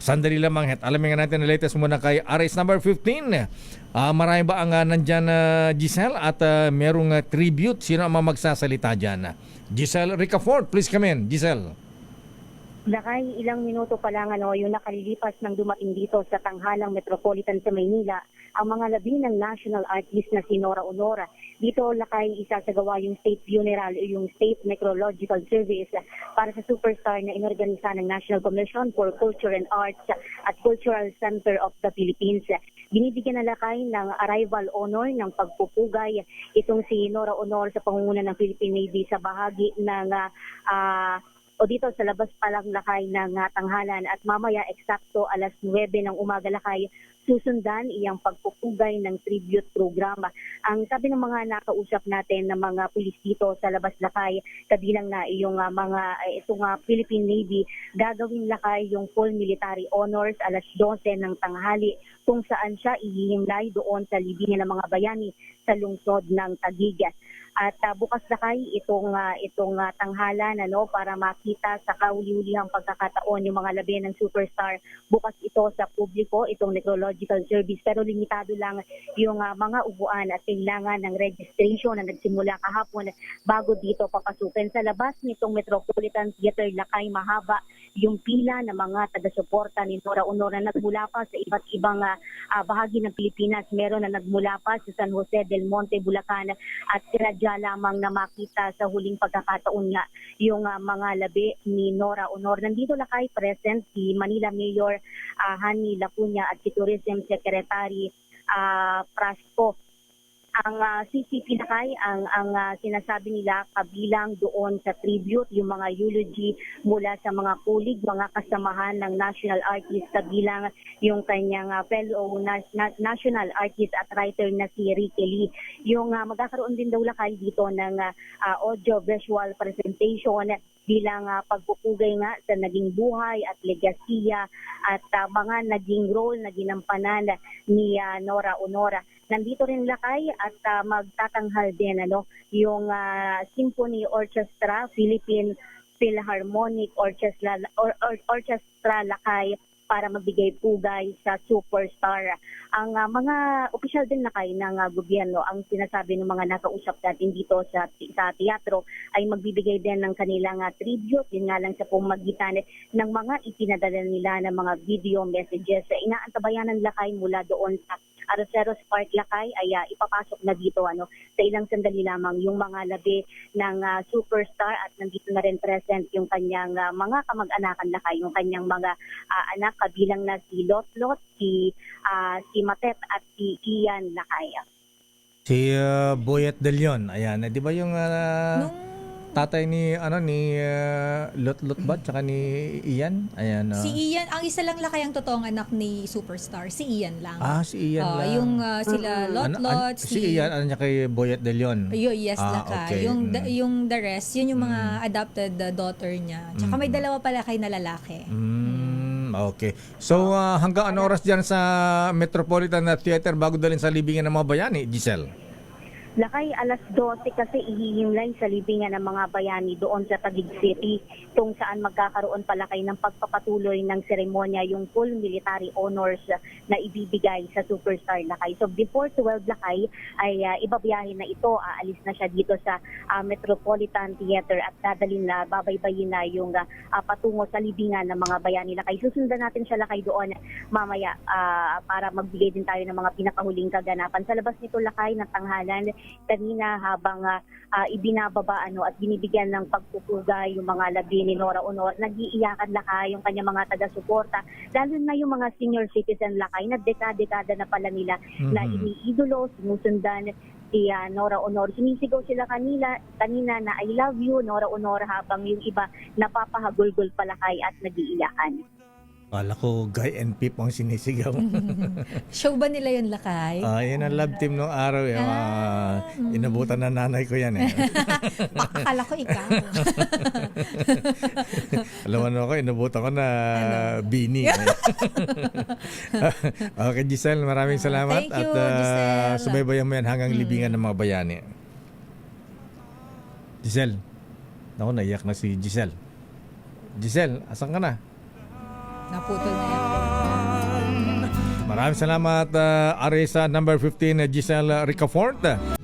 Sandali lamang, het. Alamin nga natin ang latest muna kay RS number 15. Marami ba ang nandyan, Giselle? At merong tribute. Sino ang magsasalita dyan? Giselle Ricafort, please come in. Giselle. Lakay, ilang minuto pa lang yung nakalilipas ng dumating dito sa tanghalang Metropolitan sa Maynila ang mga labi ng national artist na si Nora Honor. Dito, Lakay, isasagawa yung state funeral, yung state necrological service para sa superstar na inorganisa ng National Commission for Culture and Arts at Cultural Center of the Philippines. Binibigyan na Lakay ng arrival honor ng pagpupugay itong si Nora Honor sa pangunguna ng Philippine Navy sa bahagi ng o dito sa labas pa lang Lakay ng tanghalan at mamaya eksakto alas 9 ng umaga Lakay susundan iyang pagpupugay ng tribute program. Ang sabi ng mga nakausap natin ng mga pulis dito sa labas Lakay, kabilang na iyong itong Philippine Navy, gagawin Lakay yung full military honors alas 12 ng tanghali kung saan siya ihihimlay doon sa libingan ng mga bayani sa lungsod ng Taguig. At bukas Lakay itong tanghalan para makita sa kauli-ulihang pagkakataon yung mga labi ng superstar. Bukas ito sa publiko, itong necrological service, pero limitado lang yung mga upuan at kailangan ng registration na nagsimula kahapon bago dito papasukin. Sa labas nitong Metropolitan Theater Lakay, mahaba yung pila ng mga taga-suporta ni Nora Honor na nagmula pa sa iba't ibang bahagi ng Pilipinas. Meron na nagmula pa sa San Jose del Monte, Bulacan at sinadya lamang na makita sa huling pagkakataon nga yung mga labi ni Nora Honor. Nandito Lakay present si Manila Mayor Hani Lacuna at si Tourism Secretary Prasco. Ang CCP Lakay, ang sinasabi nila kabilang doon sa tribute, yung mga eulogy mula sa mga kulig, mga kasamahan ng national artist, kabilang yung kanyang fellow national artist at writer na si Ricky Lee. Yung magkakaroon din daw Lakay dito ng audio-visual presentation bilang pagpupugay nga sa naging buhay at legasiya at mga naging role na ginampanan ni Nora Honor. Nandito rin Lakay at magtatanghal din yung Symphony Orchestra, Philippine Philharmonic Orchestra Lakay para magbigay pugay sa superstar. Ang mga opisyal din Lakay ng gobyerno, ang sinasabi ng mga nakausap natin dito sa teatro ay magbibigay din ng kanilang tribute, yun nga lang sa pamagitan ng mga ipinadala nila ng mga video messages. Inaantabayan ng Lakay mula doon sa Arroceros Park Lakay ay ipapasok na dito sa ilang sandali lamang yung mga labi ng superstar at nandito na rin present yung kanyang mga kamag-anakan Lakay, yung kanyang mga anak kabilang na si Lotlot, si Matet at si Ian Lakay. Si Boyet De Leon, ayan, di ba yung tatay ni Lotlot ba tsaka ni Ian? Ayan. Si Ian, ang isa lang Lakay ang totoong anak ni superstar, si Ian lang. Si Ian lang. Yung sila Lotlot, si Ian, ano niya kay Boyet De Leon? Yes, Lakay. Okay. Yung the rest, yun yung mga adopted daughter niya. Tsaka may dalawa pa Lakay na lalaki. Okay. So hanggang ano oras dyan sa Metropolitan Theater bago dalhin sa libingan ng mga bayani, Giselle? Lakay, alas 12 kasi ihihimlay sa libingan ng mga bayani doon sa Taguig City kung saan magkakaroon pala kayo ng pagpapatuloy ng seremonya yung full military honors na ibibigay sa superstar Lakay. So before 12 Lakay ay ibabiyahin na ito, aalis na siya dito sa Metropolitan Theater at dadalhin na, babaybayin na yung patungo sa libingan ng mga bayani Lakay. Susundan natin siya Lakay doon mamaya para magbigay din tayo ng mga pinakahuling kaganapan. Sa labas nito Lakay ng tanghalan, kanina habang ibinababa at binibigyan ng pagpupugay yung mga labi ni Nora Honor, nag-iiyakan Lakay yung kanyang mga taga-suporta, lalo na yung mga senior citizen Lakay na dekada-dekada na pala nila na iniidolo, sinusundan si Nora Honor. Sinisigaw sila kanina na I love you Nora Honor, habang yung iba napapahagulgol pa Lakay at nag-iiyakan. Kala ko Guy and Pip ang sinisigaw. Show ba nila yun Lakay? Yan ang love team nung araw. Inabutan na nanay ko yan eh. Akala ko ikaw. Alam mo ako, inabutan ko na Bini. Okay, Giselle, maraming salamat. Thank you, at Giselle. subaybayan mo yan hanggang libingan ng mga bayani. Giselle. Naku, naiyak na si Giselle. Giselle, asan ka na? Naputol na yan. Maraming salamat, Aris, number 15, Giselle Ricafort.